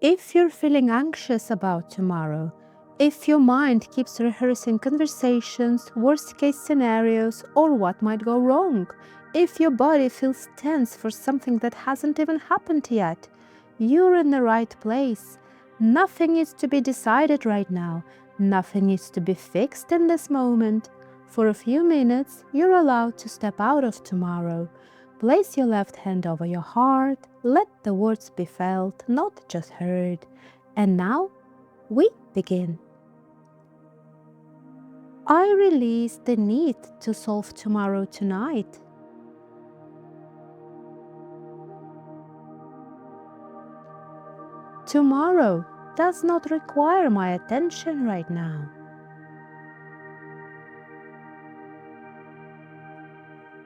If you're feeling anxious about tomorrow, if your mind keeps rehearsing conversations, worst-case scenarios, or what might go wrong, if your body feels tense for something that hasn't even happened yet, you're in the right place. Nothing needs to be decided right now. Nothing needs to be fixed in this moment. For a few minutes, you're allowed to step out of tomorrow. Place your left hand over your heart. Let the words be felt, not just heard. And now, we begin. I release the need to solve tomorrow tonight. Tomorrow does not require my attention right now.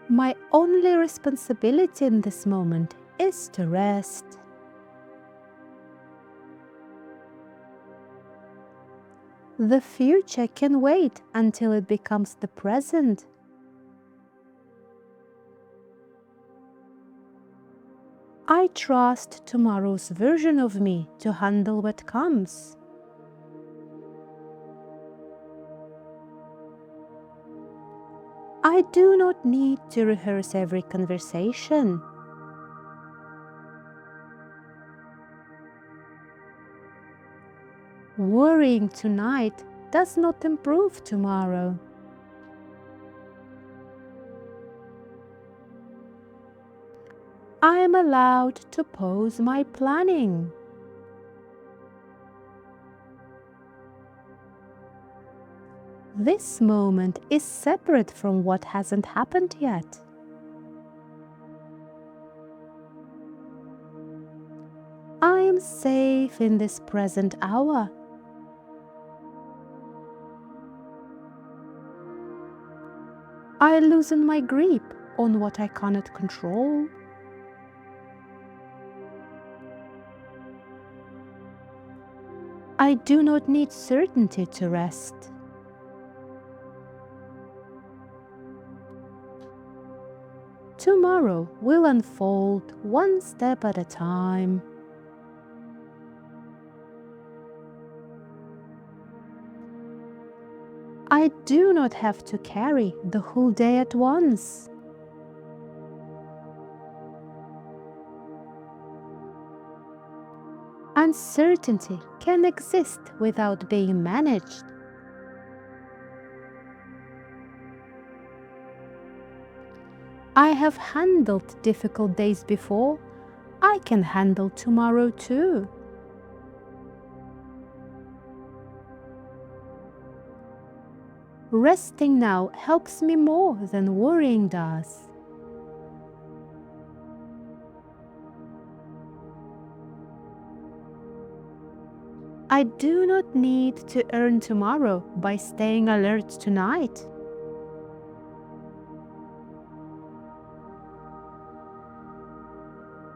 My only responsibility in this moment is to rest. The future can wait until it becomes the present. I trust tomorrow's version of me to handle what comes. I do not need to rehearse every conversation. Worrying tonight does not improve tomorrow. I am allowed to pause my planning. This moment is separate from what hasn't happened yet. I am safe in this present hour. I loosen my grip on what I cannot control. I do not need certainty to rest. Tomorrow will unfold one step at a time. I do not have to carry the whole day at once. Uncertainty can exist without being managed. I have handled difficult days before. I can handle tomorrow too. Resting now helps me more than worrying does. I do not need to earn tomorrow by staying alert tonight.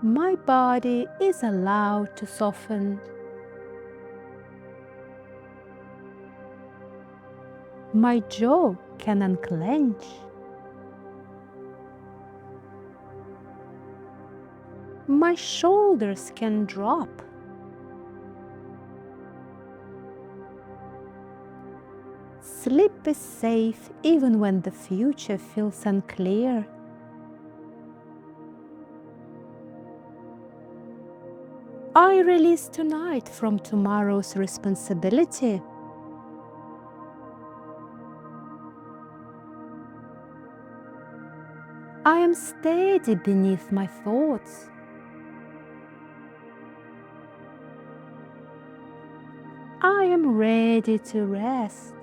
My body is allowed to soften. My jaw can unclench. My shoulders can drop. Sleep is safe even when the future feels unclear. I release tonight from tomorrow's responsibility. I am steady beneath my thoughts. I am ready to rest.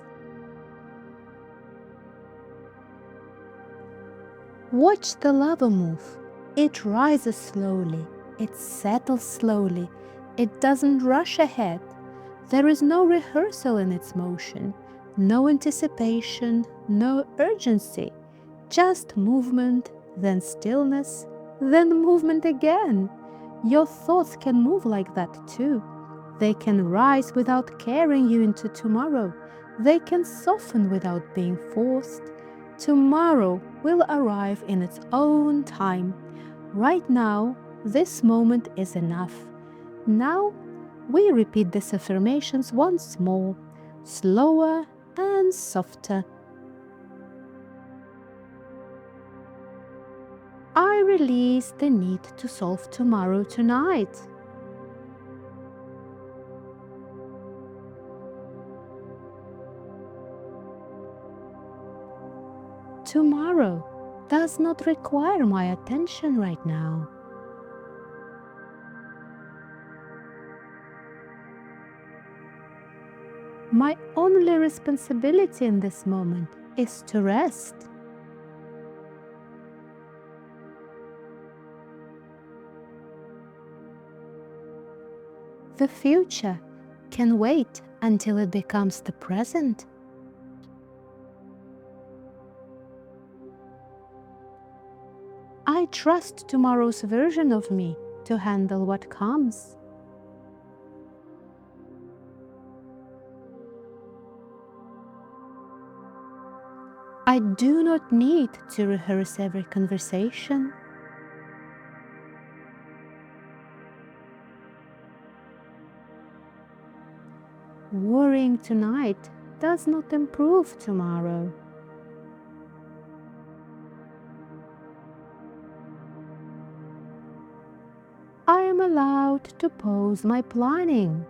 Watch the lava move. It rises slowly. It settles slowly. It doesn't rush ahead. There is no rehearsal in its motion, no anticipation, no urgency, just movement, then stillness, then movement again. Your thoughts can move like that too. They can rise without carrying you into tomorrow. They can soften without being forced. Tomorrow will arrive in its own time. Right now, this moment is enough. Now, we repeat these affirmations once more, slower and softer. I release the need to solve tomorrow tonight. Tomorrow does not require my attention right now. My only responsibility in this moment is to rest. The future can wait until it becomes the present. I trust tomorrow's version of me to handle what comes. I do not need to rehearse every conversation. Worrying tonight does not improve tomorrow. I am allowed to pause my planning.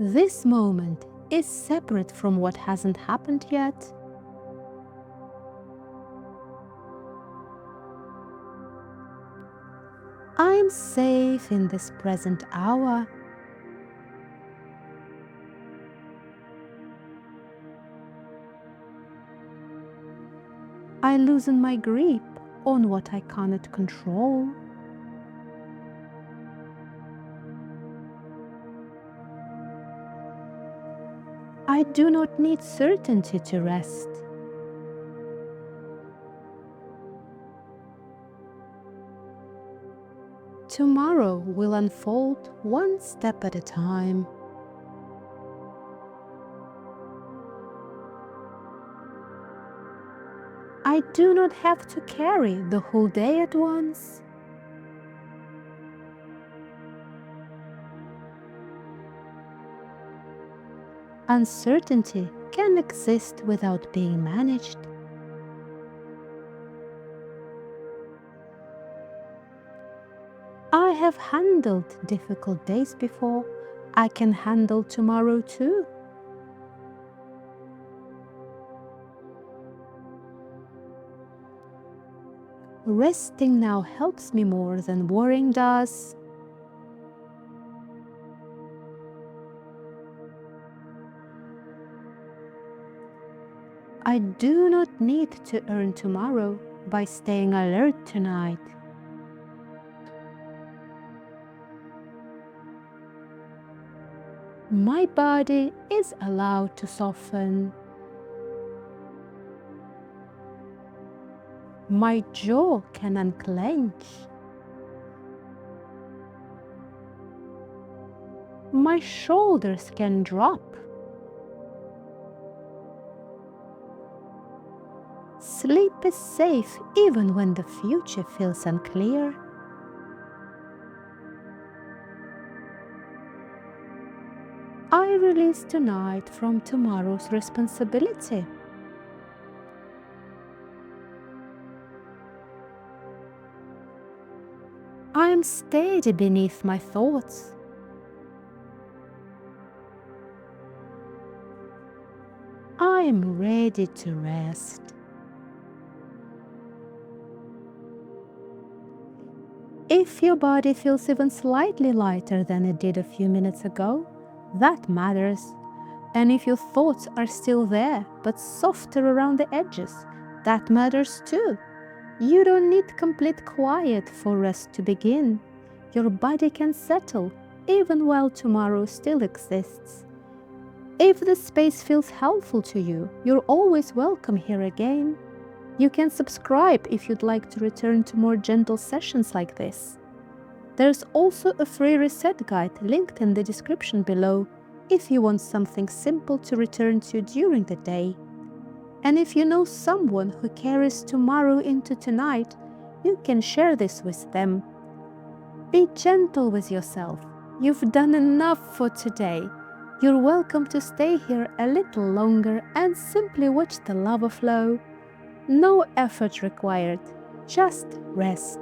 This moment is separate from what hasn't happened yet. I am safe in this present hour. I loosen my grip on what I cannot control. I do not need certainty to rest. Tomorrow will unfold one step at a time. I do not have to carry the whole day at once. Uncertainty can exist without being managed. I have handled difficult days before. I can handle tomorrow too. Resting now helps me more than worrying does. I do not need to earn tomorrow by staying alert tonight. My body is allowed to soften. My jaw can unclench. My shoulders can drop. Sleep is safe even when the future feels unclear. I release tonight from tomorrow's responsibility. I am steady beneath my thoughts. I am ready to rest. If your body feels even slightly lighter than it did a few minutes ago, that matters. And if your thoughts are still there, but softer around the edges, that matters too. You don't need complete quiet for rest to begin. Your body can settle, even while tomorrow still exists. If the space feels helpful to you, you're always welcome here again. You can subscribe if you'd like to return to more gentle sessions like this. There's also a free reset guide linked in the description below if you want something simple to return to during the day. And if you know someone who carries tomorrow into tonight, you can share this with them. Be gentle with yourself. You've done enough for today. You're welcome to stay here a little longer and simply watch the lava flow. No effort required, just rest.